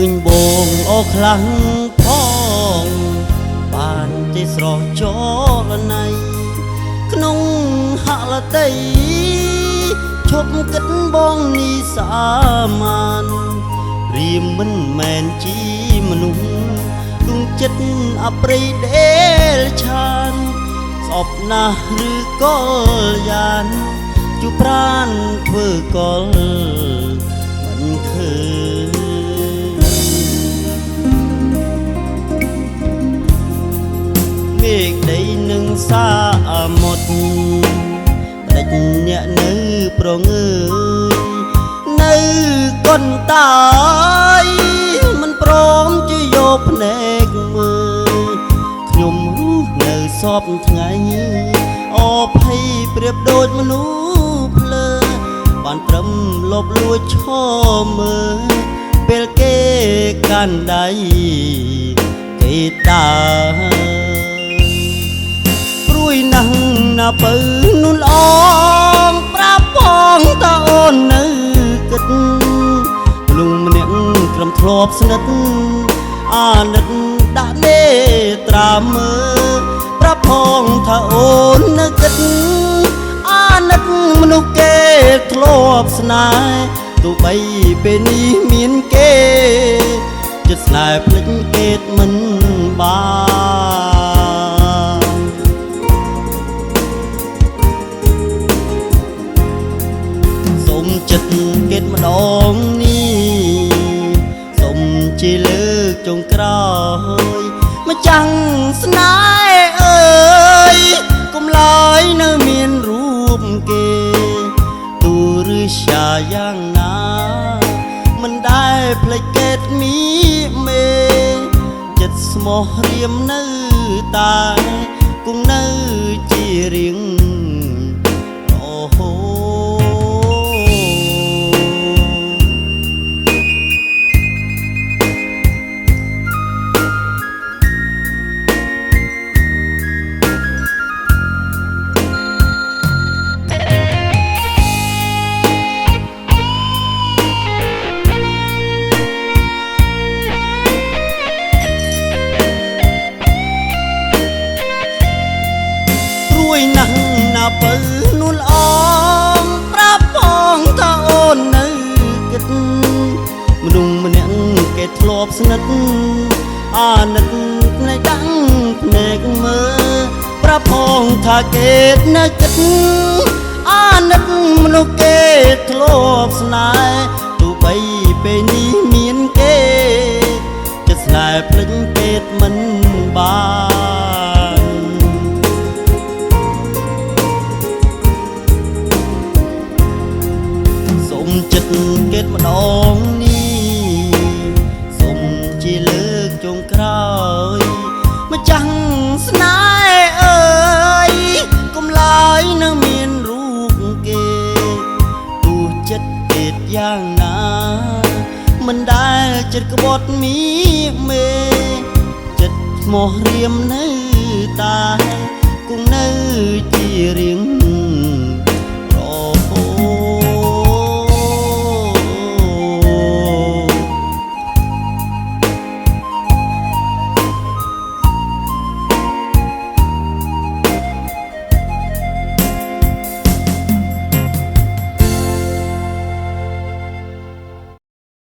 ញបងអរខ្លាំងផងបានទេស្រស់ចលណៃក្នុងហឡតីឈប់គិតបងនេះសាមានរៀមមិនមែនជាមនុស្សដួងចិត្តអប្រិយដែលឆានស្អប់ណាស់ឬក៏យ៉ានជួបប្រានធ្វើកលមិនឃើញមេឃដីនឹងសាមុទ្របដិញ្ញានៅប្រងើយនៅកូនតាយមិនព្រមជាយកភ្នែកមើលខ្ញុំរស់នៅសពថ្ងៃអភ័យប្រៀបដូចមនុស្សភ្លើបានត្រឹមលបលួចឈរមើលពេលគេកាន់ដៃគេតាព្រួយណាស់ណាបើនោះល្អប្រាប់ផងតើអូននៅគិតលុងម្នាក់ត្រឹមធ្លាប់ស្និទ្ធអាណិតដាក់នេត្រាមើលប្រាប់ផងថាអូននៅគិតអាណិតមនុស្សគេធ្លាប់ស្នេហ៍ទោះបីពេលនេះមានគេចិត្តស្នេហ៍ភ្លេចគេមិនបានសូមចិត្តគេម្ដងនេះសូមជាលើកចុងក្រោយម្ចាំងស្នេហ៍អើយកុំឡើយនៅមានរូបគេទូឬជាយ៉ាងណាមិនដែលភ្លេចកេតមីមេចិត្តស្មោះរៀមនៅតែគង់នៅជារៀងអូហូណាស់ណាបើនួនអមប្រាប់ផងថាអូននៅគិតមនុស្សម្នាក់គេធ្លាប់ស្និទ្ធអាណិតភ្នែកដាំងភ្នែកមើលប្រាប់ផងថាគេនៅគិតអាណិតមនុស្សគេធ្លាប់ស្នេហ៍ទោះបីពេលនេះមានគេចិត្តស្នេហ៍ភ្លេចគេមិនបានចិត្តគេម្ដងនេះសូមជាលើកចុងក្រោយម្ចាំងស្នេហ៍អើយកុំឡើយនៅមានរូបគេទោះចិត្តគេយ៉ាងណាមិនដែលចិត្តក្បត់មីមេចិត្តថ្មោះរៀមនៅតែគង់នៅជារៀង